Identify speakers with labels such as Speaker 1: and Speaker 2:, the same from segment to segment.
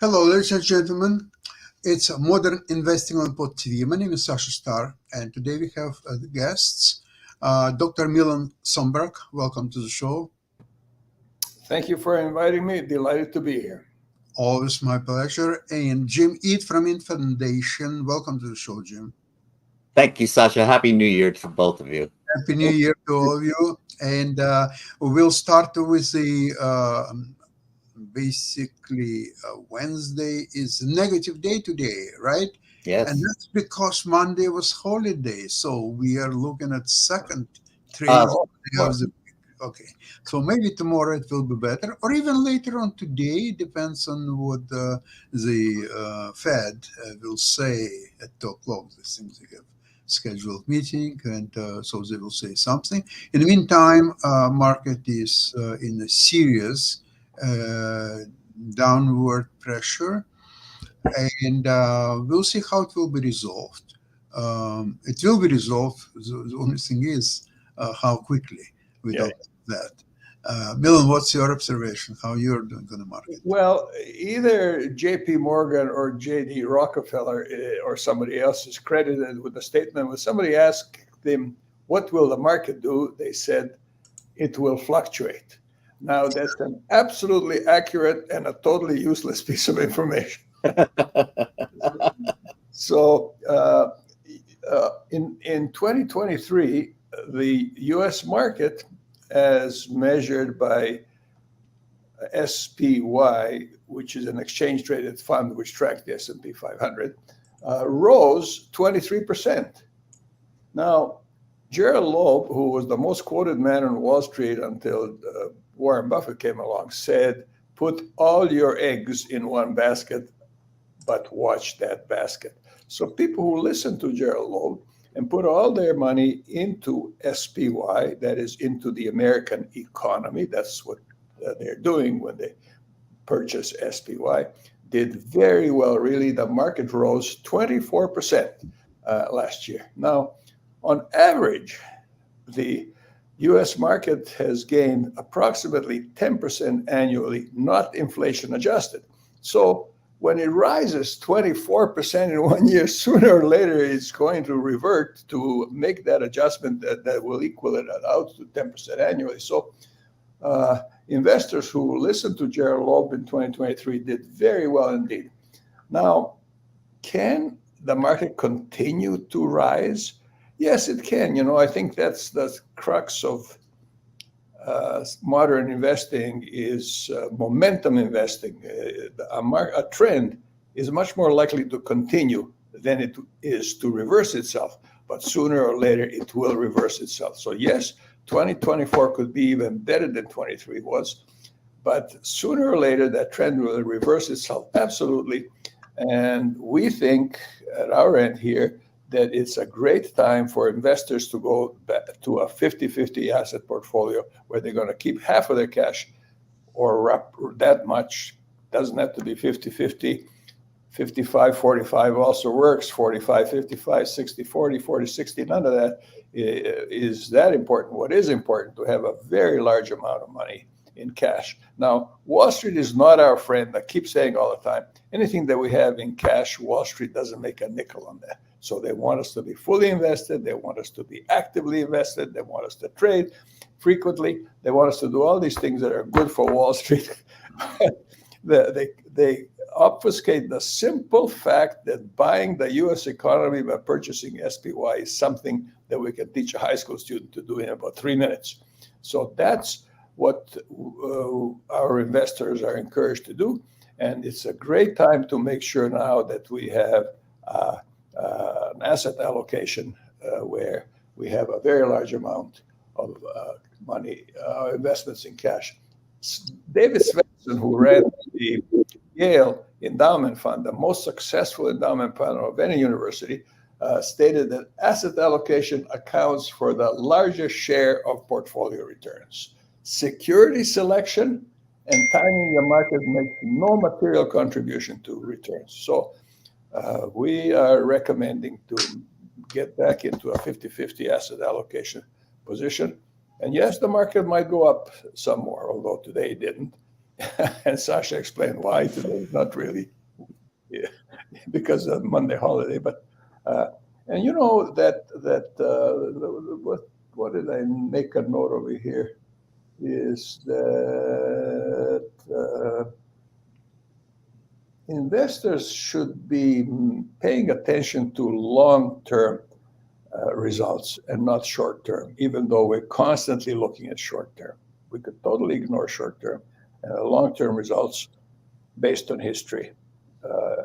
Speaker 1: Hello, ladies and gentlemen. It's Modern Investing on Pod TV. My name is Sasha Star, and today we have guests. Dr. Milan Somberg, welcome to the show.
Speaker 2: Thank you for inviting me. Delighted to be here.
Speaker 1: Always my pleasure. And Jim Eat from Int Foundation, welcome to the show, Jim.
Speaker 3: Thank you, Sasha. Happy New Year to both of you.
Speaker 1: Happy New Year to all of you. And we'll start with the Wednesday is a negative day today, right?
Speaker 3: Yes.
Speaker 1: And that's because Monday was holiday. So we are looking at second trade of the week. Okay. So maybe tomorrow it will be better, or even later on today. Depends on what the Fed will say at 2 o'clock. They seem to have scheduled meeting, and so they will say something. In the meantime, market is in a serious downward pressure, and we'll see how it will be resolved. It will be resolved. The only thing is how quickly without that. Milan, what's your observation? How you're doing on the market?
Speaker 2: Well, either J.P. Morgan or J.D. Rockefeller or somebody else is credited with a statement. When somebody asked them, what will the market do? They said, it will fluctuate. Now, that's an absolutely accurate and a totally useless piece of information. So in 2023, the U.S. market, as measured by SPY, which is an exchange-traded fund which tracks the S&P 500, rose 23%. Now, Gerald Loeb, who was the most quoted man on Wall Street until Warren Buffett came along, said, put all your eggs in one basket, but watch that basket. So people who listen to Gerald Loeb and put all their money into SPY, that is into the American economy, that's what they're doing when they purchase SPY, did very well, really. The market rose 24% last year. Now, on average, the U.S. market has gained approximately 10% annually, not inflation adjusted. So when it rises 24% in 1 year, sooner or later it's going to revert to make that adjustment that will equal it out to 10% annually. So investors who listened to Gerald Loeb in 2023 did very well indeed. Now, can the market continue to rise? Yes, it can. I think that's the crux of modern investing is momentum investing. A trend is much more likely to continue than it is to reverse itself. But sooner or later, it will reverse itself. So yes, 2024 could be even better than 23 was. But sooner or later, that trend will reverse itself, absolutely. And we think at our end here that it's a great time for investors to go back to a 50-50 asset portfolio where they're going to keep half of their cash or that much. Doesn't have to be 50-50. 55-45 also works. 45-55, 60-40, 40-60. None of that is that important. What is important to have a very large amount of money in cash. Now, Wall Street is not our friend. I keep saying all the time, anything that we have in cash, Wall Street doesn't make a nickel on that. So they want us to be fully invested. They want us to be actively invested. They want us to trade frequently. They want us to do all these things that are good for Wall Street. They obfuscate the simple fact that buying the U.S. economy by purchasing SPY is something that we can teach a high school student to do in about 3 minutes. So that's what our investors are encouraged to do. And it's a great time to make sure now that we have an asset allocation where we have a very large amount of money, investments in cash. David Svensson, who ran the Yale Endowment Fund, the most successful endowment fund of any university, stated that asset allocation accounts for the largest share of portfolio returns. Security selection and timing the market makes no material contribution to returns. So we are recommending to get back into a 50-50 asset allocation position. And yes, the market might go up some more, although today it didn't. And Sasha explained why today is not really because of Monday holiday. But and you know what did I make a note over here? Is that investors should be paying attention to long-term results and not short-term, even though we're constantly looking at short-term. We could totally ignore short-term. Long-term results based on history,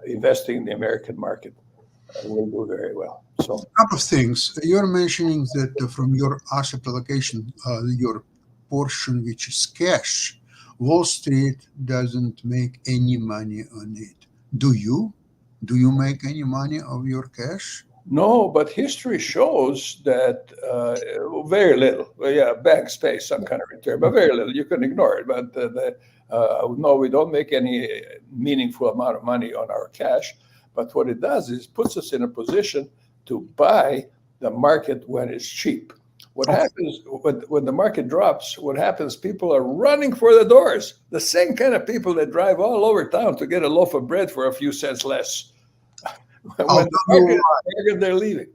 Speaker 2: investing in the American market will do very well. So,
Speaker 1: a couple of things. You're mentioning that from your asset allocation, your portion, which is cash, Wall Street doesn't make any money on it. Do you? Do you make any money of your cash?
Speaker 2: no, but history shows that very little. Well, yeah, banks pay some kind of return, but very little. You can ignore it. But no, we don't make any meaningful amount of money on our cash. But what it does is puts us in a position to buy the market when it's cheap. What happens when the market drops, what happens, people are running for the doors. The same kind of people that drive all over town to get a loaf of bread for a few cents less. When the market, they're leaving.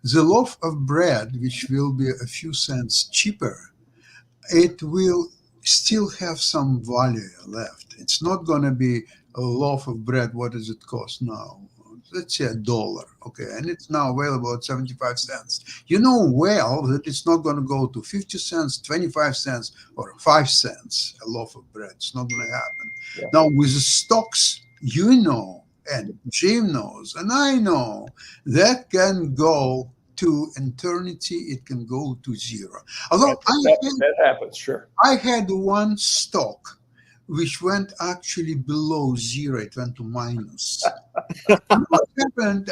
Speaker 1: The loaf of bread, which will be a few cents cheaper, it will still have some value left. It's not going to be a loaf of bread. What does it cost now? Let's say $1, okay, and it's now available at 75 cents. You know well that it's not going to go to 50 cents, 25 cents, or 5 cents a loaf of bread. It's not going to happen.
Speaker 2: Yeah.
Speaker 1: Now, with the stocks, you know, and Jim knows, and I know, that can go to eternity. It can go to zero. Although
Speaker 2: that happens, sure.
Speaker 1: I had one stock which went actually below zero. It went to minus. What happened?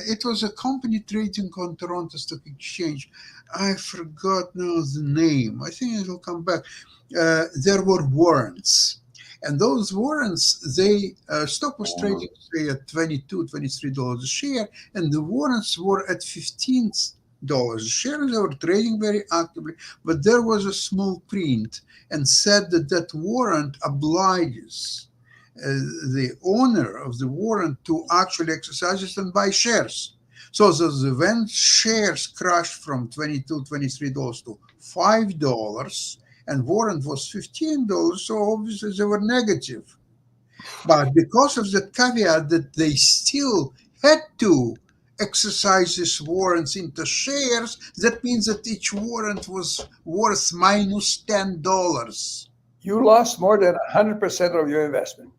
Speaker 1: It was a company trading on Toronto Stock Exchange. I forgot now the name. I think it will come back. There were warrants. And those warrants, they stock was trading, say, at $22, $23 a share, and the warrants were at $15 a share. They were trading very actively, but there was a small print and said that warrant obliges the owner of the warrant to actually exercise it and buy shares. So when shares crashed from $22, $23 to $5, and warrant was $15, so obviously they were negative. But because of the caveat that they still had to exercise these warrants into shares, that means that each warrant was worth minus $10.
Speaker 2: You lost more than 100% of your investment.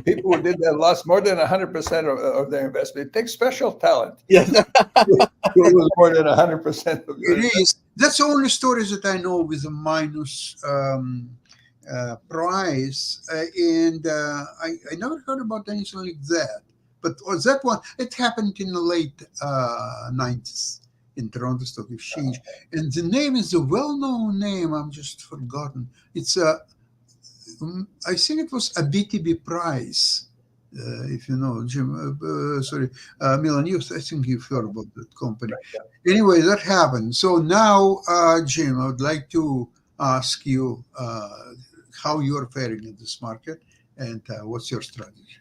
Speaker 2: People who did that lost more than 100% of their investment. It takes special talent.
Speaker 3: Yes.
Speaker 2: To lose more than 100% of your investment.
Speaker 1: It is. That's the only stories that I know with a minus price. And I never heard about anything like that. But that one, it happened in the late 90s in Toronto Stock Exchange. And the name is a well-known name. I'm just forgotten. It's I think it was a BTB Price. If you know, Jim, Milan, I think you've heard about that company.
Speaker 2: Right, yeah.
Speaker 1: Anyway, that happened. So now, Jim, I would like to ask you how you're faring in this market and what's your strategy?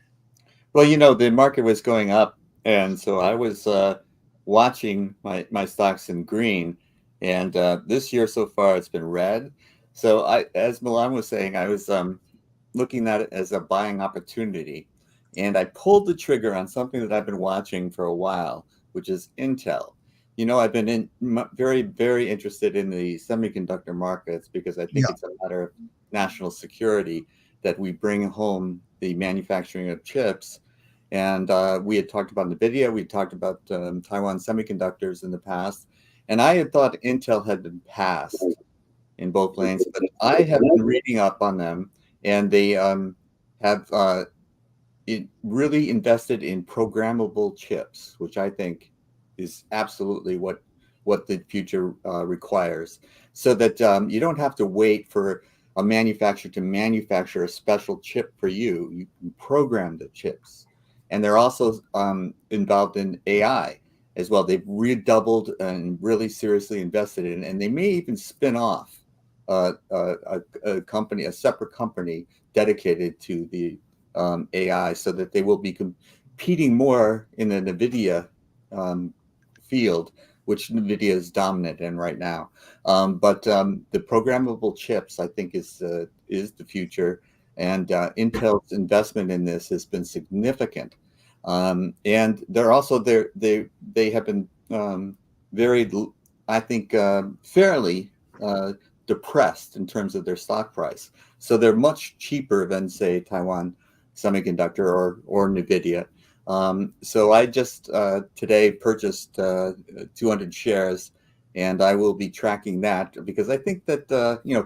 Speaker 3: Well, you know, the market was going up, and so I was watching my stocks in green, and this year so far it's been red. So as Milan was saying, I was looking at it as a buying opportunity, and I pulled the trigger on something that I've been watching for a while, which is Intel. You know, I've been very, very interested in the semiconductor markets because I think it's a matter of national security that we bring home the manufacturing of chips. And we had talked about NVIDIA, we talked about Taiwan Semiconductors in the past, and I had thought Intel had been passed in both lanes, but I have been reading up on them, and they have really invested in programmable chips, which I think is absolutely what the future requires, so that you don't have to wait for a manufacturer to manufacture a special chip for you. You can program the chips. And they're also involved in AI as well. They've redoubled and really seriously invested in, and they may even spin off a company, a separate company dedicated to the AI, so that they will be competing more in the NVIDIA field, which NVIDIA is dominant in right now. But the programmable chips, I think, is the future, and Intel's investment in this has been significant. And they're also they have been very, I think, fairly depressed in terms of their stock price. So they're much cheaper than, say, Taiwan Semiconductor or NVIDIA. So I just today purchased 200 shares, and I will be tracking that because I think that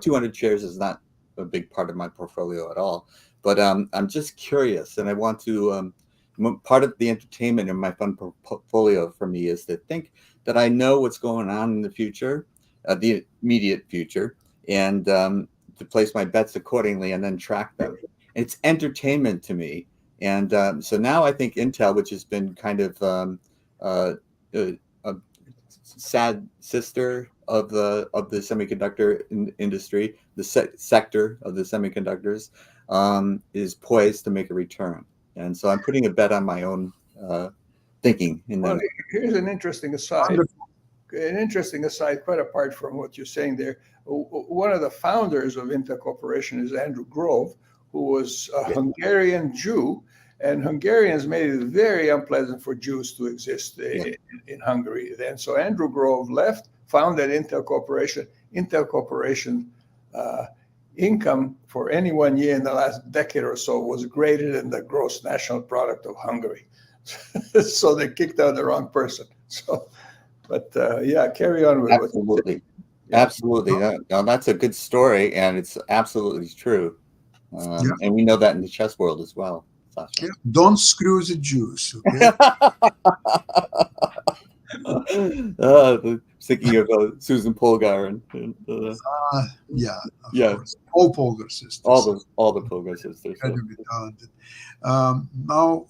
Speaker 3: 200 shares is not a big part of my portfolio at all. But I'm just curious, and I want to. Part of the entertainment in my fund portfolio for me is to think that I know what's going on in the future, the immediate future, and to place my bets accordingly and then track them. It's entertainment to me. And so now I think Intel, which has been kind of a sad sister of the semiconductor industry, the sector of the semiconductors, is poised to make a return. And so I'm putting a bet on my own thinking.
Speaker 2: Well, here's an interesting aside. Quite apart from what you're saying there. One of the founders of Intel Corporation is Andrew Grove, who was a Hungarian Jew, and Hungarians made it very unpleasant for Jews to exist in Hungary then. So Andrew Grove left, founded Intel Corporation. Intel Corporation income for any 1 year in the last decade or so was greater than the gross national product of Hungary. So they kicked out the wrong person. So, but carry on with
Speaker 3: absolutely. Absolutely. No, that's a good story, and it's absolutely true. And we know that in the chess world as well.
Speaker 1: Yeah. Don't screw the Jews.
Speaker 3: Okay? Thinking of Susan Polgar and
Speaker 1: all Polgar sisters.
Speaker 3: All the Polgar sisters.
Speaker 1: Incredibly talented. Now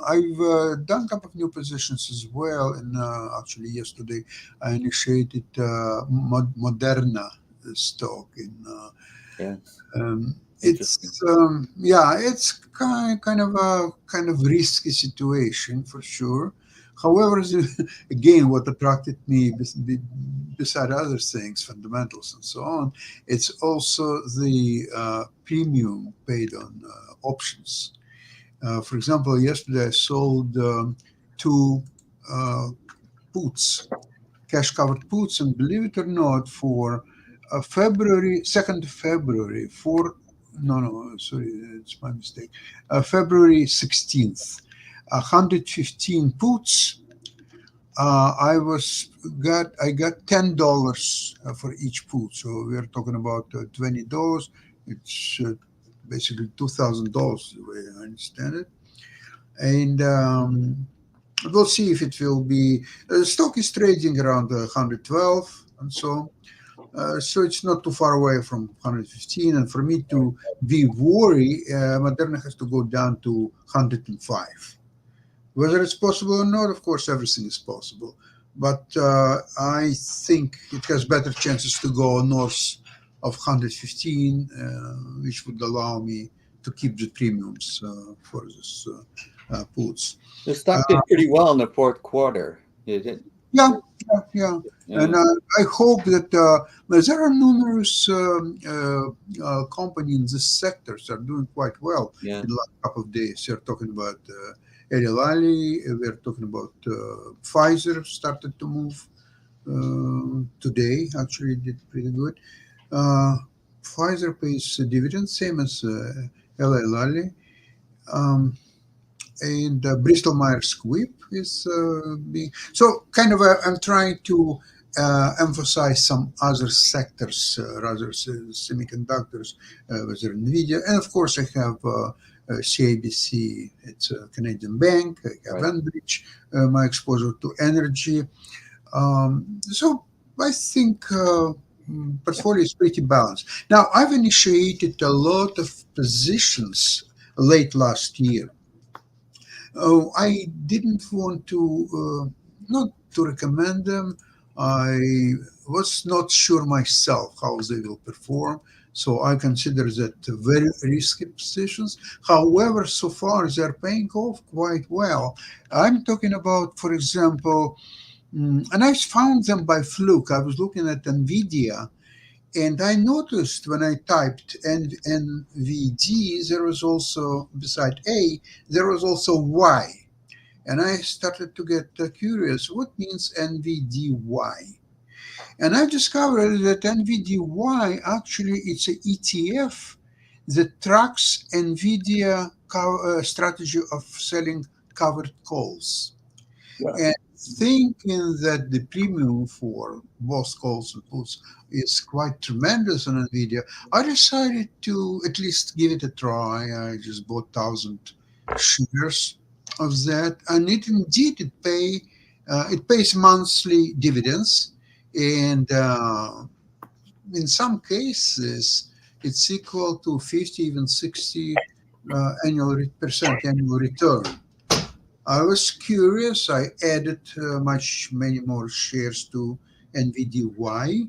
Speaker 1: I've done a couple of new positions as well, and actually yesterday I initiated Moderna stock in. It's kind of risky situation for sure. However, again, what attracted me, beside other things, fundamentals and so on, it's also the premium paid on options. For example, yesterday I sold 2 puts, cash-covered puts, and believe it or not, for February 2nd of February, it's my mistake. February 16th. 115 puts. I got $10 for each put. So we're talking about $20. It's basically $2,000 the way I understand it. And we'll see if it will be. The stock is trading around 112 and so. So it's not too far away from 115. And for me to be worried, Moderna has to go down to 105. Whether it's possible or not, of course, everything is possible. But I think it has better chances to go north of 115, which would allow me to keep the premiums for this puts.
Speaker 3: The stock did pretty well in the fourth quarter, did it?
Speaker 1: Yeah. And I hope that there are numerous companies in this sector that are doing quite well in the last couple of days. You're talking about Eli Lilly, we're talking about Pfizer started to move today, actually did pretty good. Pfizer pays dividends, same as Eli Lilly. And Bristol Myers Squibb is being... So kind of I'm trying to emphasize some other sectors rather than semiconductors, whether NVIDIA. And of course I have CIBC, it's a Canadian bank. I have Enbridge, my exposure to energy. So I think portfolio is pretty balanced. Now, I've initiated a lot of positions late last year. I didn't want to, not to recommend them. I was not sure myself how they will perform. So I consider that very risky positions. However, so far they're paying off quite well. I'm talking about, for example, and I found them by fluke. I was looking at NVIDIA, and I noticed when I typed NVD, there was also, beside A, there was also Y. And I started to get curious, what means NVDY? And I discovered that NVDY actually it's an ETF that tracks NVIDIA strategy of selling covered calls.
Speaker 2: Yeah.
Speaker 1: And thinking that the premium for both calls and puts is quite tremendous on NVIDIA, I decided to at least give it a try. I just bought 1,000 shares of that, and it pays monthly dividends, and in some cases it's equal to 50, even 60 percent annual return. I was curious. I added many more shares to NVDY.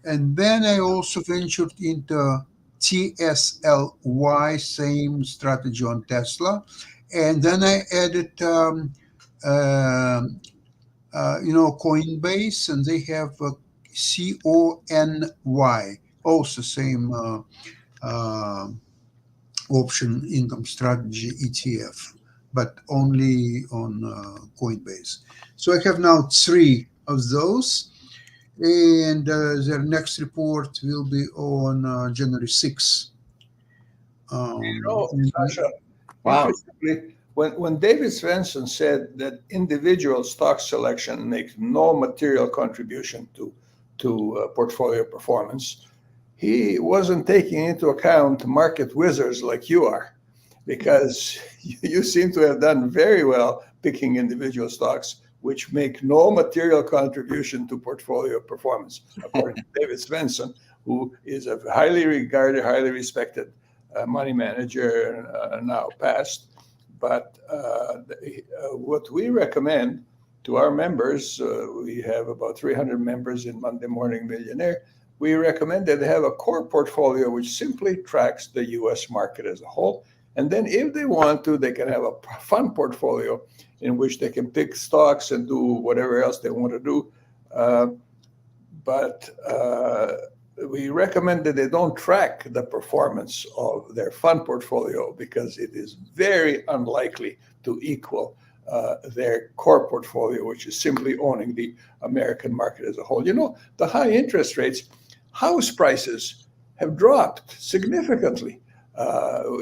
Speaker 1: And then I also ventured into TSLY, same strategy on Tesla. And then I added, Coinbase, and they have CONY, also same option income strategy ETF, but only on Coinbase. So I have now three of those, and their next report will be on January 6th.
Speaker 2: Sasha,
Speaker 3: Wow.
Speaker 2: interestingly, when David Svensson said that individual stock selection makes no material contribution to portfolio performance, he wasn't taking into account market wizards like you are, because you seem to have done very well picking individual stocks which make no material contribution to portfolio performance, according to David Svensson, who is a highly regarded, highly respected money manager, now passed. But what we recommend to our members, we have about 300 members in Monday Morning Millionaire, we recommend that they have a core portfolio which simply tracks the US market as a whole. And then if they want to, they can have a fund portfolio in which they can pick stocks and do whatever else they want to do. But we recommend that they don't track the performance of their fund portfolio, because it is very unlikely to equal their core portfolio, which is simply owning the American market as a whole. You know, the high interest rates, house prices have dropped significantly.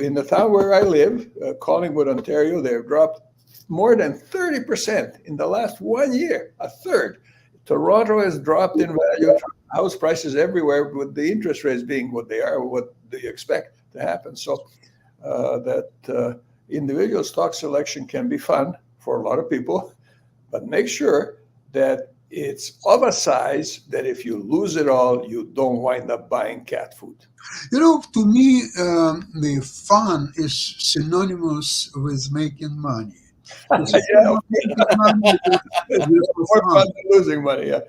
Speaker 2: In the town where I live, Collingwood, Ontario, they've dropped more than 30% in the last 1 year, a third. Toronto has dropped in value. House prices everywhere, with the interest rates being what they are. What do you expect to happen? So that individual stock selection can be fun for a lot of people, but make sure that it's of a size that if you lose it all, you don't wind up buying cat food.
Speaker 1: You know, to me, the fun is synonymous with making money.
Speaker 2: Yeah, more fun than losing money. Yeah.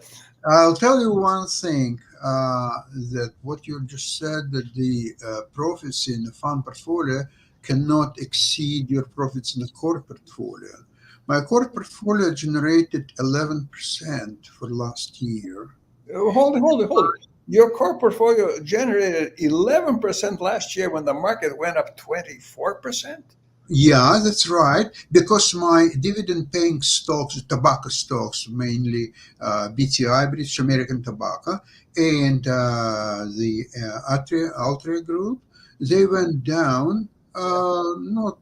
Speaker 1: I'll tell you one thing, that what you just said, that the profits in the fund portfolio cannot exceed your profits in the core portfolio. My core portfolio generated 11% for last year.
Speaker 2: Hold it. Your core portfolio generated 11% last year when the market went up 24%?
Speaker 1: Yeah, that's right. Because my dividend-paying stocks, tobacco stocks, mainly BTI, British American Tobacco, and the Altria Group, they went down. Not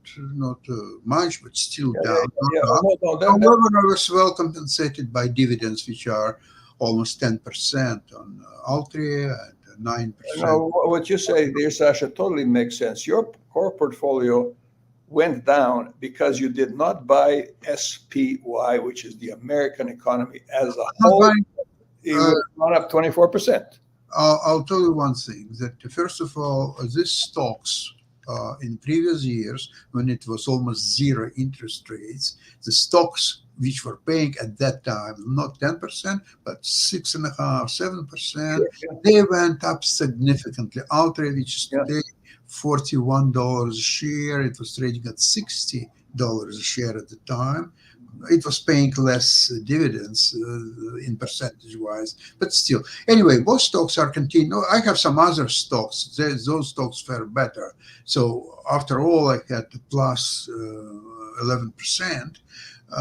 Speaker 1: much, but still down. However, I was well compensated by dividends, which are almost 10% on Altria and 9%.
Speaker 2: Now, what you say, dear Sasha, totally makes sense. Your core portfolio went down because you did not buy SPY, which is the American economy as a whole. It was gone up 24%.
Speaker 1: I'll tell you one thing, that first of all, these stocks in previous years, when it was almost zero interest rates, the stocks which were paying at that time not 10%, but 6.5%, 7%.
Speaker 2: Yeah.
Speaker 1: They went up significantly. Ultra, which is
Speaker 2: Yeah.
Speaker 1: today $41 a share, it was trading at $60 a share at the time. It was paying less dividends in percentage wise, but still. Anyway, both stocks are continuing. I have some other stocks. Those stocks fare better. So after all, I had plus 11%.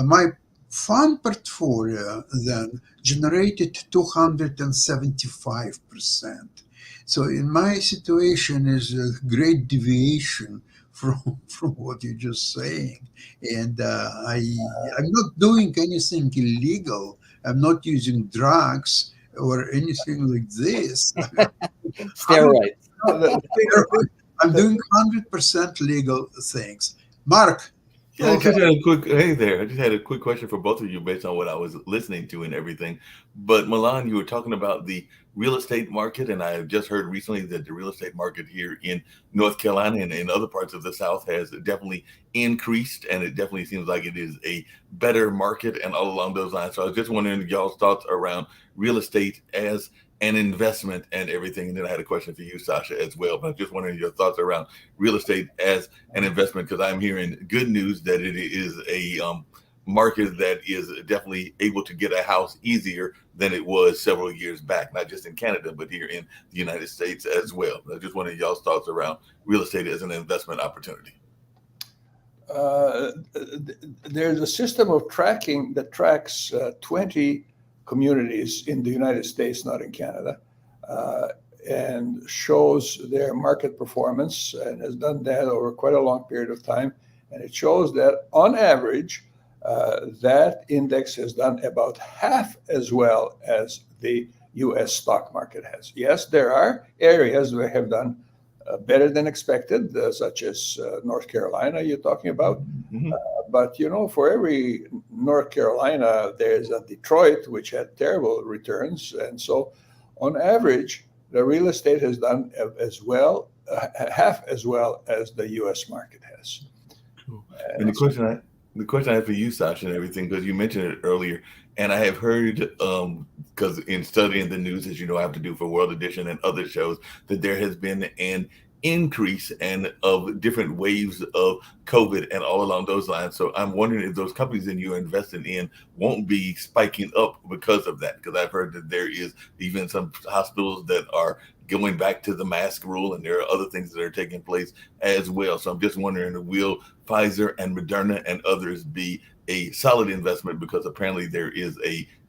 Speaker 1: My fund portfolio then generated 275%. So in my situation is a great deviation from what you're just saying. And I'm not doing anything illegal. I'm not using drugs or anything like this.
Speaker 3: Steroids.
Speaker 1: I'm doing 100% legal things. Mark,
Speaker 4: Yeah, I
Speaker 1: go
Speaker 4: just
Speaker 1: ahead.
Speaker 4: had a quick hey there. I just had a quick question for both of you based on what I was listening to and everything. But Milan, you were talking about the real estate market, and I have just heard recently that the real estate market here in North Carolina and in other parts of the South has definitely increased, and it definitely seems like it is a better market and all along those lines. So I was just wondering y'all's thoughts around real estate as an investment and everything. And then I had a question for you, Sasha, as well. But I'm just wondering your thoughts around real estate as an investment, because I'm hearing good news that it is a market that is definitely able to get a house easier than it was several years back, not just in Canada, but here in the United States as well. I just wanted y'all's thoughts around real estate as an investment opportunity.
Speaker 2: There's a system of tracking that tracks 20 communities in the United States, not in Canada, and shows their market performance, and has done that over quite a long period of time. And it shows that on average, that index has done about half as well as the US stock market has. Yes, there are areas that have done better than expected, such as North Carolina you're talking about.
Speaker 4: Mhm.
Speaker 2: But for every North Carolina, there's a Detroit, which had terrible returns. And so on average, the real estate has done as well, half as well as the US market has.
Speaker 4: Cool. And the question I have for you, Sasha, and everything, because you mentioned it earlier, and I have heard, because in studying the news, as you know, I have to do for World Edition and other shows, that there has been an increase and of different waves of COVID and all along those lines. So I'm wondering if those companies that you're investing in won't be spiking up because of that, because I've heard that there is even some hospitals that are going back to the mask rule, and there are other things that are taking place as well. So I'm just wondering, will Pfizer and Moderna and others be a solid investment, because apparently there is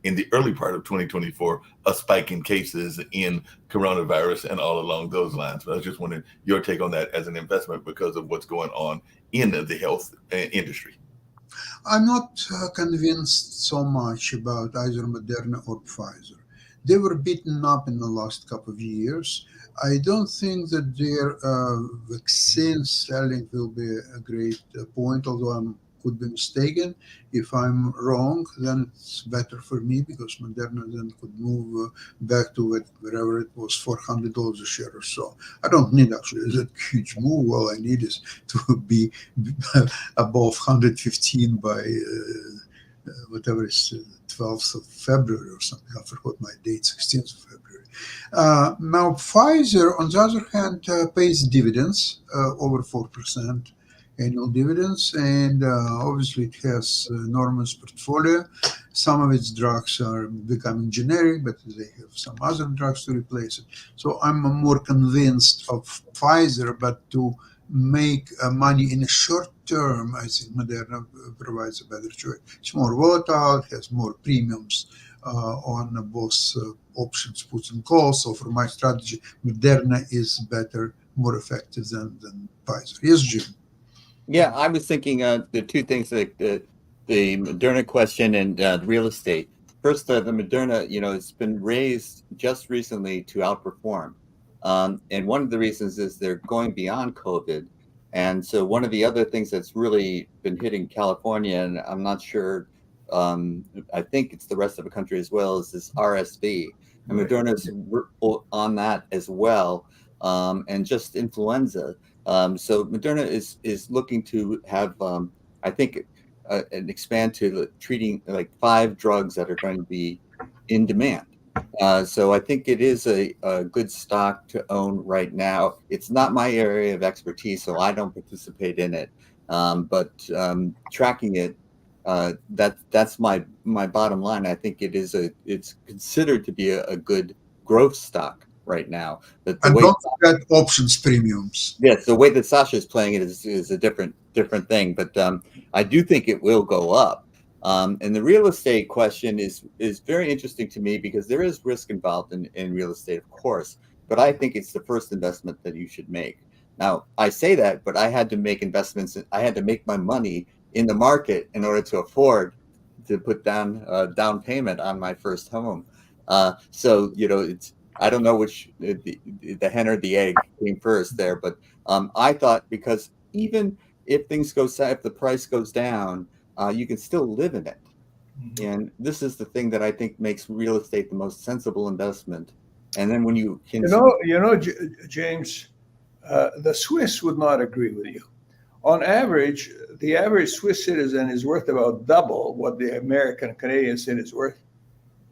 Speaker 4: in the early part of 2024, a spike in cases in coronavirus and all along those lines. But I was just wondering your take on that as an investment because of what's going on in the health industry.
Speaker 1: I'm not convinced so much about either Moderna or Pfizer. They were beaten up in the last couple of years. I don't think that their vaccine selling will be a great point, although I could be mistaken. If I'm wrong, then it's better for me, because Moderna then could move back to wherever it was, $400 a share or so. I don't need actually that huge move. All I need is to be above 115 by whatever is 12th of February or something. I forgot my date, 16th of February. Now, Pfizer, on the other hand, pays dividends, over 4% annual dividends, and obviously it has enormous portfolio. Some of its drugs are becoming generic, but they have some other drugs to replace it. So I'm more convinced of Pfizer, but to make money in a short term, I think Moderna provides a better choice. It's more volatile, it has more premiums on both options, puts and calls. So for my strategy, Moderna is better, more effective than Pfizer. Yes, Jim.
Speaker 3: Yeah, I was thinking the two things, like the Moderna question and real estate. First, the Moderna, it's been raised just recently to outperform. And one of the reasons is they're going beyond COVID. And so one of the other things that's really been hitting California, and I'm not sure, I think it's the rest of the country as well, is this RSV. And
Speaker 2: Right.
Speaker 3: Moderna's on that as well, and just influenza. So Moderna is looking to have, I think, and expand to treating like 5 drugs that are going to be in demand. So I think it is a good stock to own right now. It's not my area of expertise, so I don't participate in it. But tracking it, that's my bottom line. I think it's considered to be a good growth stock right now. But the
Speaker 1: And
Speaker 3: way,
Speaker 1: don't forget options premiums.
Speaker 3: yes, the way that Sasha is playing it is a different thing. But I do think it will go up. And the real estate question is very interesting to me because there is risk involved in real estate, of course. But I think it's the first investment that you should make. Now, I say that, but I had to make investments. I had to make my money in the market in order to afford to put down down payment on my first home. So it's, I don't know which the hen or the egg came first there, but I thought because even if things go south, if the price goes down, you can still live in it. And this is the thing that I think makes real estate the most sensible investment. And then when you can,
Speaker 2: James, the Swiss would not agree with you. On average, the average Swiss citizen is worth about double what the American Canadian citizen is worth,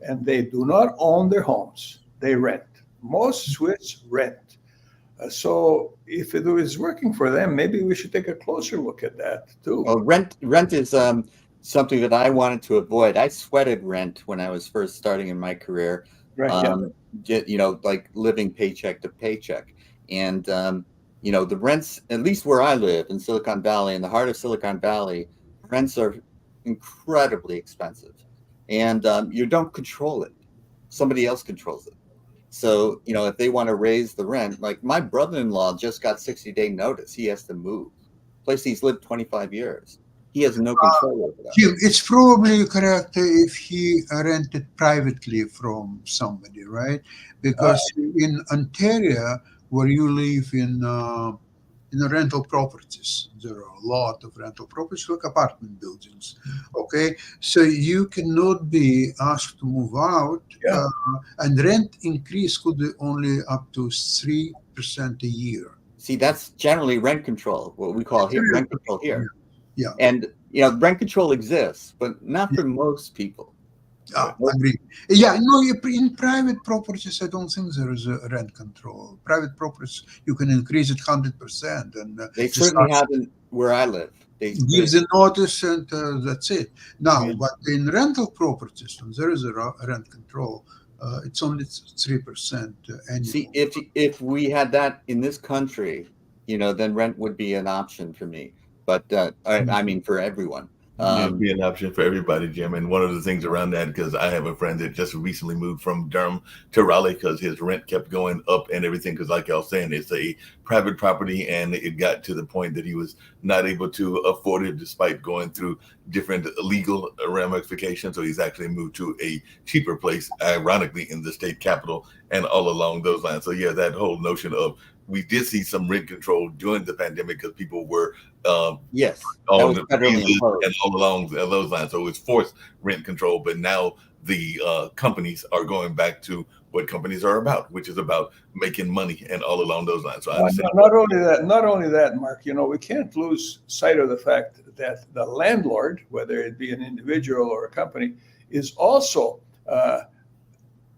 Speaker 2: and they do not own their homes; they rent. Most Swiss rent. So if it is working for them, maybe we should take a closer look at that too.
Speaker 3: well, rent is something that I wanted to avoid. I sweated rent when I was first starting in my career.
Speaker 2: Right.
Speaker 3: Like living paycheck to paycheck. And, the rents, at least where I live in Silicon Valley, in the heart of Silicon Valley, rents are incredibly expensive. And you don't control it. Somebody else controls it. So, if they want to raise the rent, like my brother-in-law just got 60-day notice. He has to move. Place he's lived 25 years. He has no control over that.
Speaker 1: Jim, it's probably correct if he rented privately from somebody, right? Because in Ontario, where you live in rental properties, there are a lot of rental properties, like apartment buildings. Okay, so you cannot be asked to move out, and rent increase could be only up to 3% a year.
Speaker 3: See, that's generally rent control, what we call here rent control here.
Speaker 1: Yeah.
Speaker 3: And rent control exists, but not for most people.
Speaker 1: Agree. Yeah, no, in private properties, I don't think there is a rent control. Private properties, you can increase it 100%. And
Speaker 3: they certainly haven't where I live. They
Speaker 1: give the notice and that's it. Now, but in rental properties, when there is a rent control, it's only 3% annually.
Speaker 3: See, if we had that in this country, then rent would be an option for me. But I mean, for everyone.
Speaker 4: It'd be an option for everybody, Jim. And one of the things around that, because I have a friend that just recently moved from Durham to Raleigh because his rent kept going up and everything. Because like y'all saying, it's a private property, and it got to the point that he was not able to afford it despite going through different legal ramifications. So he's actually moved to a cheaper place, ironically, in the state capital and all along those lines. So yeah, that whole notion of, we did see some rent control during the pandemic because people were
Speaker 3: yes,
Speaker 4: on the and all along those lines. So it's forced rent control, but now the companies are going back to what companies are about, which is about making money and all along those lines. So I understand.
Speaker 2: Not only that, Mark. We can't lose sight of the fact that the landlord, whether it be an individual or a company, is also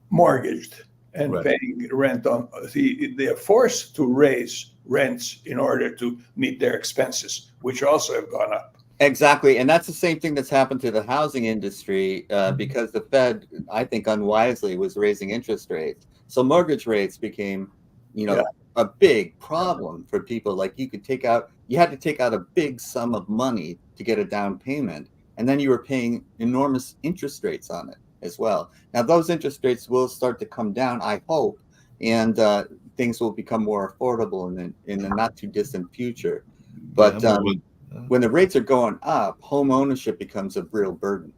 Speaker 2: mortgaged and paying rent on. They are forced to raise rents in order to meet their expenses, which also have gone up.
Speaker 3: Exactly. And that's the same thing that's happened to the housing industry because the Fed, I think unwisely, was raising interest rates. So mortgage rates became, a big problem for people. Like you had to take out a big sum of money to get a down payment. And then you were paying enormous interest rates on it as well. Now, those interest rates will start to come down, I hope, and things will become more affordable in the not too distant future. But when the rates are going up, home ownership becomes a real burden.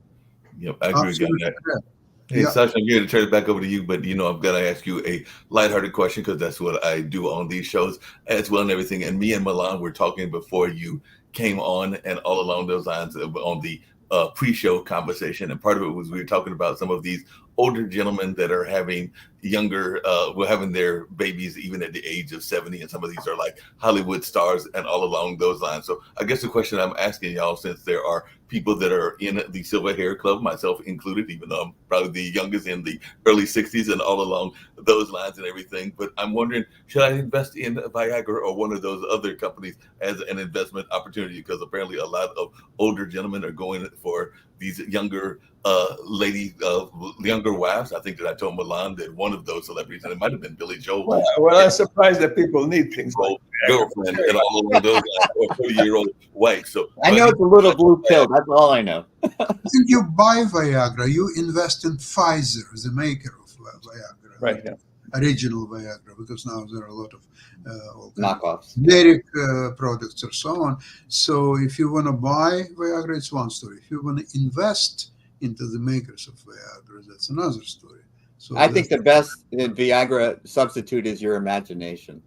Speaker 4: Yep, I agree with that. Hey, Sasha, I'm here to turn it back over to you, but I've got to ask you a lighthearted question because that's what I do on these shows as well and everything. And me and Milan were talking before you came on, and all along those lines on the pre-show conversation, and part of it was we were talking about some of these older gentlemen that are having younger were having their babies even at the age of 70, and some of these are like Hollywood stars and all along those lines. So I guess the question I'm asking y'all, since there are people that are in the Silver Hair Club, myself included, even though I'm probably the youngest in the early 60s and all along those lines and everything, but I'm wondering, should I invest in Viagra or one of those other companies as an investment opportunity? Because apparently a lot of older gentlemen are going for these younger younger wives. I think that I told Milan that one of those celebrities, and it might have been Billy Joel.
Speaker 2: Well, I'm surprised that people need things like
Speaker 4: girlfriend and all of those or 40-year-old wife. So
Speaker 3: I know it's a little blue pill. That's all I know.
Speaker 1: I think you buy Viagra, you invest in Pfizer, the maker of Viagra,
Speaker 2: right? Yeah.
Speaker 1: Original Viagra, because now there are a lot of
Speaker 3: Knockoffs,
Speaker 1: generic products or so on. So if you want to buy Viagra, it's one story. If you want to invest into the makers of Viagra, that's another story. So
Speaker 3: I think the best Viagra substitute is your imagination.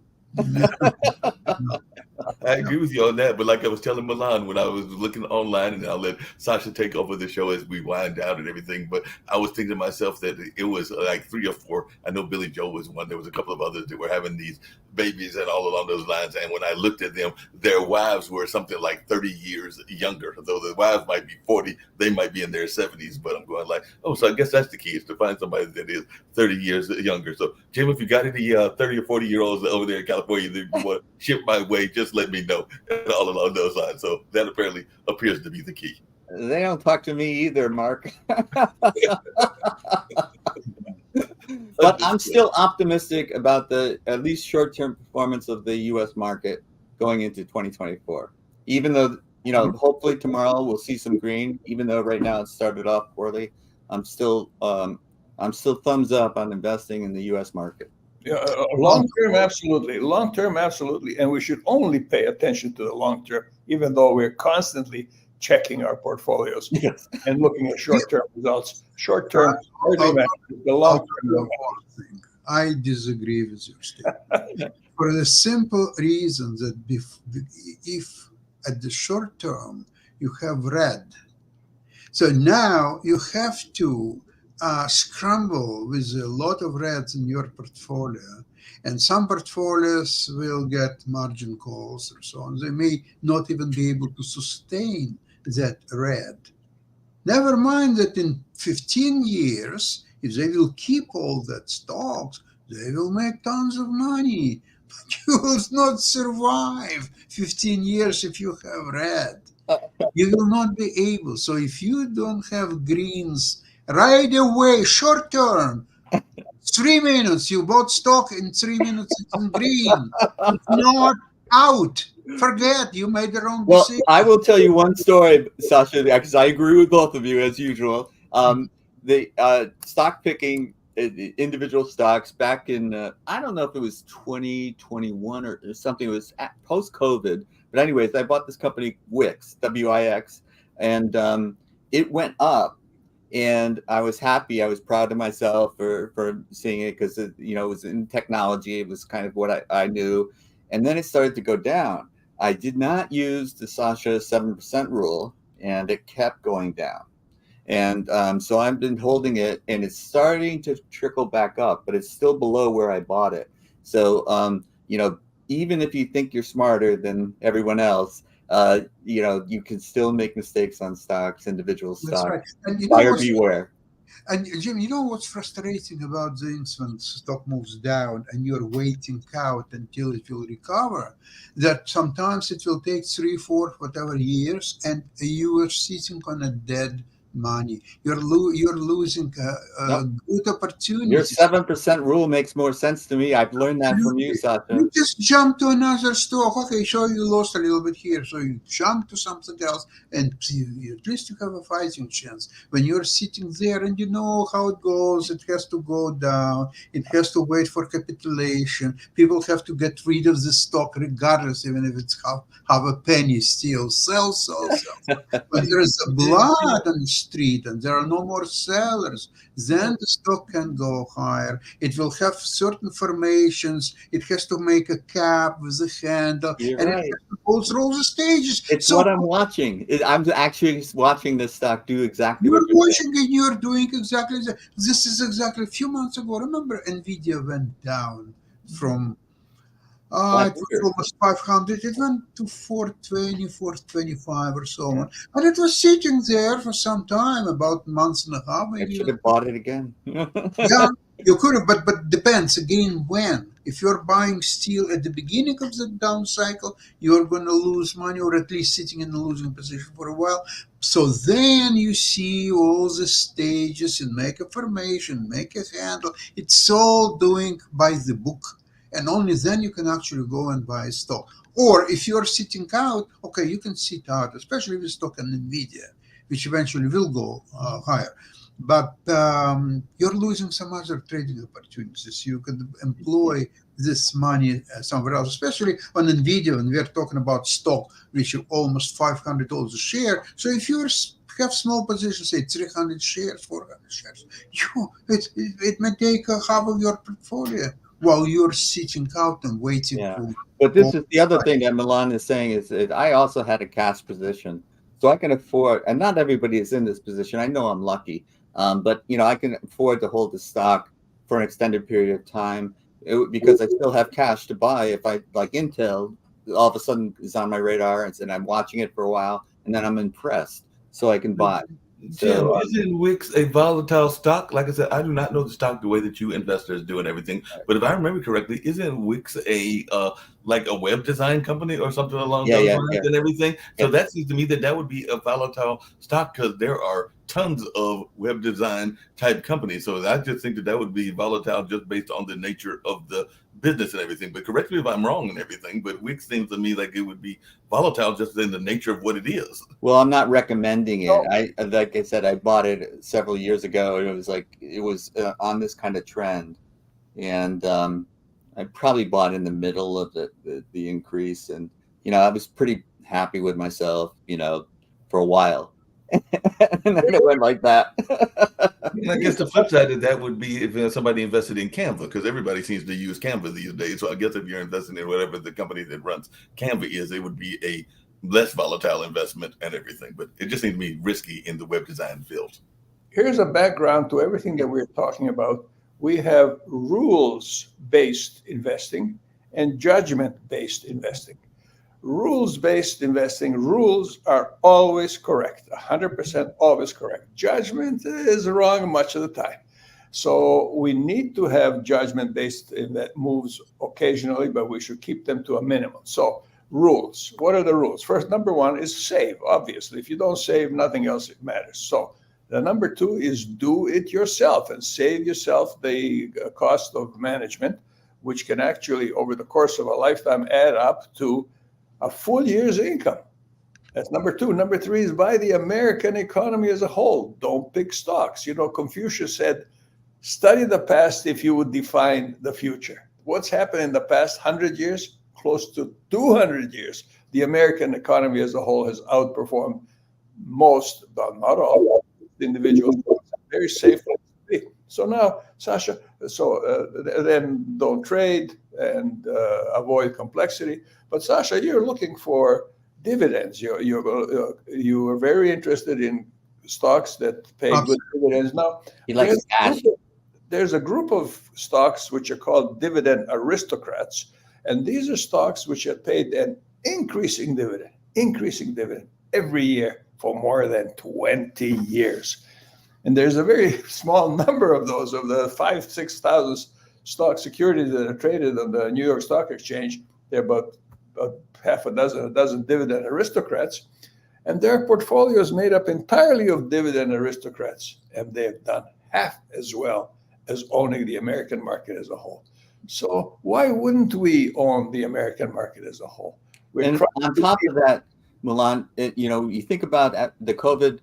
Speaker 4: I agree with you on that, but like I was telling Milan when I was looking online, and I'll let Sasha take over the show as we wind down and everything, but I was thinking to myself that it was like 3 or 4. I know Billy Joel was one. There was a couple of others that were having these babies and all along those lines. And when I looked at them, their wives were something like 30 years younger. Though the wives might be 40, they might be in their 70s. But I'm going like, oh, so I guess that's the key, is to find somebody that is 30 years younger. So, Jim, if you got any 30 or 40-year-olds over there in California that you want to ship my way, just let me know. All along those lines. So that apparently appears to be the key.
Speaker 3: They don't talk to me either, Mark. But I'm still optimistic about the at least short-term performance of the U.S. market going into 2024. Even though, hopefully tomorrow we'll see some green. Even though right now it started off poorly, I'm still thumbs up on investing in the U.S. market.
Speaker 2: Yeah, long term, absolutely. Long term, absolutely. And we should only pay attention to the long term, even though we're constantly checking our portfolios and looking at short term results. Short term, the long term.
Speaker 1: I disagree with your statement for the simple reason that if at the short term you have red, so now you have to scramble with a lot of reds in your portfolio, and some portfolios will get margin calls or so on. They may not even be able to sustain that red. Never mind that in 15 years, if they will keep all that stocks, they will make tons of money. But you will not survive 15 years if you have red. You will not be able. So if you don't have greens right away, short term, 3 minutes, you bought stock, in 3 minutes it's in green. It's not out. Forget, you made the wrong decision.
Speaker 3: Well, I will tell you one story, Sasha, because I agree with both of you as usual. The stock picking individual stocks back in, I don't know if it was 2021 or something, it was post-COVID. But anyways, I bought this company, Wix, W-I-X, and it went up. And I was happy. I was proud of myself for seeing it because it was in technology. It was kind of what I knew. And then it started to go down. I did not use the Sasha 7% rule, and it kept going down. And so I've been holding it, and it's starting to trickle back up, but it's still below where I bought it. So, even if you think you're smarter than everyone else, you can still make mistakes on stocks, individual stocks. That's right. And buyer beware.
Speaker 1: And Jim, you know what's frustrating about things when stock moves down and you're waiting out until it will recover, that sometimes it will take 3, 4, whatever years, and you are sitting on a dead money. You're losing a good opportunity.
Speaker 3: Your 7% rule makes more sense to me. I've learned that from you, Sasha.
Speaker 1: You just jump to another stock. Okay, so you lost a little bit here, so you jump to something else, and at least you have a fighting chance. When you're sitting there and you know how it goes, it has to go down. It has to wait for capitulation. People have to get rid of the stock regardless, even if it's half a penny still. Sell. But there's blood and Street and there are no more sellers, then the stock can go higher. It will have certain formations. It has to make a cap with a handle,
Speaker 3: You're
Speaker 1: and it
Speaker 3: right.
Speaker 1: has to go through all the stages.
Speaker 3: It's
Speaker 1: So
Speaker 3: what I'm watching. I'm actually watching this stock do exactly what
Speaker 1: you're
Speaker 3: you're saying.
Speaker 1: watching and you're doing exactly that. This is exactly a few months ago. Remember, Nvidia went down from it was
Speaker 3: 500.
Speaker 1: almost 500. It went to 420, 425 or so on. And it was sitting there for some time, about a month and a half,
Speaker 3: I
Speaker 1: maybe.
Speaker 3: should have bought it again.
Speaker 1: Yeah, you could have, but depends again when. If you're buying steel at the beginning of the down cycle, you're going to lose money, or at least sitting in a losing position for a while. So then you see all the stages and make a formation, make a handle. It's all doing by the book, and only then you can actually go and buy a stock. Or if you're sitting out, okay, you can sit out, especially with stock in Nvidia, which eventually will go higher. But you're losing some other trading opportunities. You can employ this money somewhere else, especially on Nvidia when we're talking about stock which are almost $500 a share. So if you have small positions, say 300 shares, 400 shares, it may take half of your portfolio while you're sitting out and waiting
Speaker 3: Yeah.
Speaker 1: for.
Speaker 3: But this is the other thing that Milan is saying is that I also had a cash position, so I can afford. And not everybody is in this position. I know I'm lucky, but I can afford to hold the stock for an extended period of time because I still have cash to buy. If I like Intel, all of a sudden is on my radar, and I'm watching it for a while, and then I'm impressed, so I can buy.
Speaker 4: Jim, isn't Wix a volatile stock? Like I said, I do not know the stock the way that you investors do and everything. But if I remember correctly, isn't Wix a like a web design company or something along those lines and everything? So that seems to me that would be a volatile stock because there are tons of web design type companies. So I just think that would be volatile just based on the nature of the business and everything. But correct me if I'm wrong and everything, but Wix seems to me like it would be volatile just in the nature of what it is.
Speaker 3: Well, I'm not recommending it. Like I said, I bought it several years ago, and it was on this kind of trend, and I probably bought in the middle of the increase, and I was pretty happy with myself, for a while. And then it went like that.
Speaker 4: And I guess the flip side of that would be if somebody invested in Canva, because everybody seems to use Canva these days. So I guess if you're investing in whatever the company that runs Canva is, it would be a less volatile investment and everything. But it just seems to be risky in the web design field.
Speaker 2: Here's a background to everything that we're talking about. We have rules-based investing and judgment-based investing. Rules-based investing, rules are always correct, 100% always correct. Judgment is wrong much of the time. So we need to have judgment-based moves occasionally, but we should keep them to a minimum. So rules, what are the rules? First, number one is save, obviously. If you don't save, nothing else matters. So the number two is do it yourself and save yourself the cost of management, which can actually, over the course of a lifetime, add up to a full year's income. That's number two. Number three is buy the American economy as a whole. Don't pick stocks. Confucius said, study the past if you would define the future. What's happened in the past 100 years? Close to 200 years. The American economy as a whole has outperformed most, but not all, individuals. Very safe place to be. So now, Sasha, then don't trade and avoid complexity. But Sasha, you're looking for dividends. You are very interested in stocks that pay good dividends. Now,
Speaker 3: he likes cash.
Speaker 2: There's a group of stocks which are called dividend aristocrats, and these are stocks which have paid an increasing dividend every year for more than 20 years. And there's a very small number of those, of the 6,000 stock securities that are traded on the New York Stock Exchange. They're about half a dozen dividend aristocrats, and their portfolio is made up entirely of dividend aristocrats, and they have done half as well as owning the American market as a whole. So why wouldn't we own the American market as a whole?
Speaker 3: And on top of that, Milan, you think about the COVID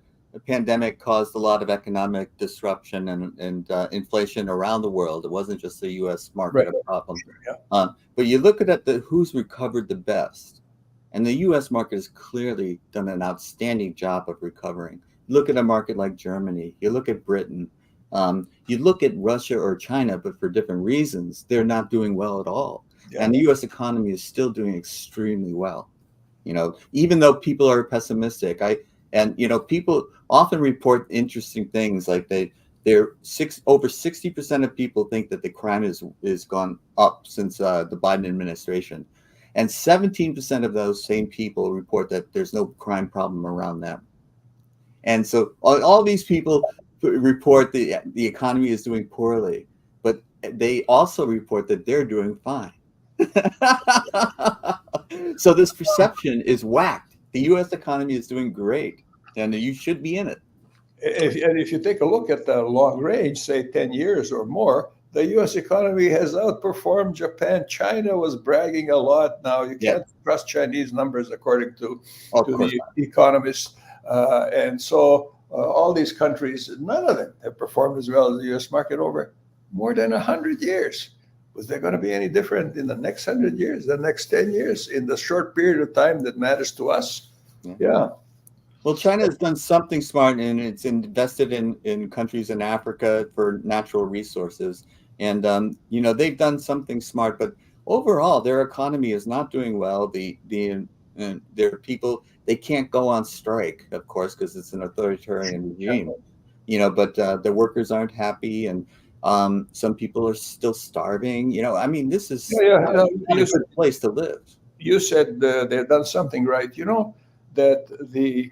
Speaker 3: pandemic caused a lot of economic disruption and inflation around the world. It wasn't just the U.S. market problem. Yeah. But you look at who's recovered the best, and the U.S. market has clearly done an outstanding job of recovering. look at a market like Germany, you look at Britain, you look at Russia or China, but for different reasons, they're not doing well at all.
Speaker 2: Yeah.
Speaker 3: And the U.S. economy is still doing extremely well. Even though people are pessimistic, people often report interesting things like over 60% of people think that the crime is gone up since the Biden administration, and 17% of those same people report that there's no crime problem around them. And so all these people report the economy is doing poorly, but they also report that they're doing fine. So this perception is whacked. The U.S. economy is doing great, and you should be in it.
Speaker 2: If you take a look at the long range, say 10 years or more, the U.S. economy has outperformed Japan. China was bragging a lot. Now you can't trust Chinese numbers according to the economists. And so all these countries, none of them have performed as well as the U.S. market over more than 100 years. Was there going to be any different in the next 100 years, the next 10 years, in the short period of time that matters to us? Yeah.
Speaker 3: Well, China has done something smart, and it's invested in countries in Africa for natural resources. And, they've done something smart, but overall, their economy is not doing well. Their people, they can't go on strike, of course, because it's an authoritarian regime, but the workers aren't happy, and some people are still starving. This is a good place to live.
Speaker 2: You said they've done something right. That the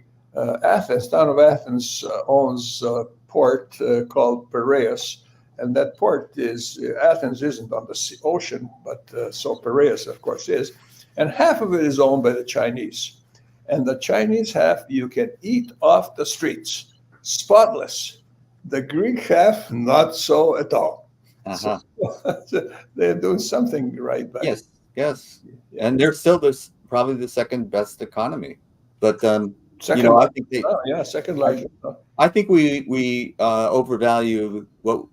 Speaker 2: town of Athens owns a port called Piraeus, and that port Athens isn't on the ocean, but so Piraeus, of course, is, and half of it is owned by the Chinese, and the Chinese half you can eat off the streets, spotless. The Greek half, not so at all.
Speaker 3: Uh-huh.
Speaker 2: So they're doing something right.
Speaker 3: Yes, and they're still probably the second best economy. But
Speaker 2: second second largest.
Speaker 3: I think we overvalue what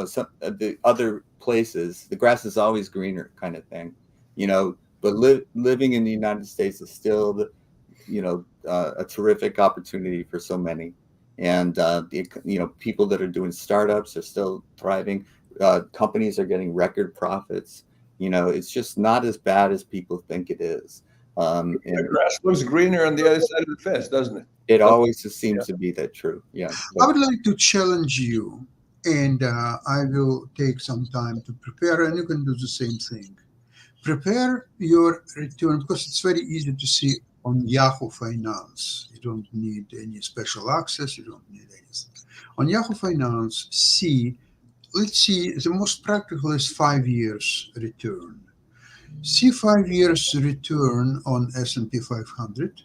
Speaker 3: some of the other places. The grass is always greener, kind of thing. But living in the United States is still a terrific opportunity for so many. And people that are doing startups are still thriving. Companies are getting record profits. It's just not as bad as people think it is.
Speaker 2: And the grass looks greener on the other side of the fence, doesn't it?
Speaker 3: It always just seems to be that true. Yeah.
Speaker 1: I would like to challenge you, and I will take some time to prepare, and you can do the same thing. Prepare your return, because it's very easy to see on Yahoo Finance. You don't need any special access. You don't need anything. On Yahoo Finance, let's see, the most practical is 5 years return. See 5 years return on S&P 500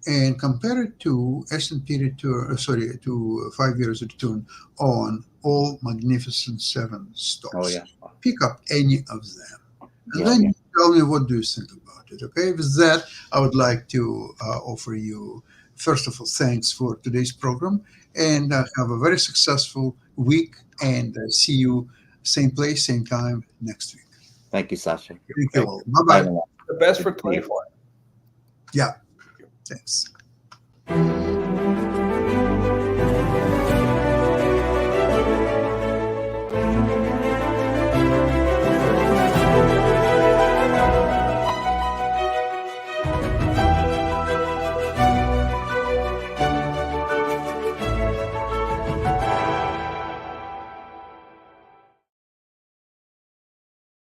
Speaker 1: and compare it to S&P return, to 5 years return on all Magnificent Seven stocks.
Speaker 3: Oh, yeah.
Speaker 1: Pick up any of them. And then tell me, what do you think about it? Okay, with that, I would like to offer you, first of all, thanks for today's program, and have a very successful week, and see you same place, same time next week.
Speaker 3: Thank you, Sasha.
Speaker 1: Thank you all. Bye-bye.
Speaker 2: The best for 24.
Speaker 1: Yeah, thanks.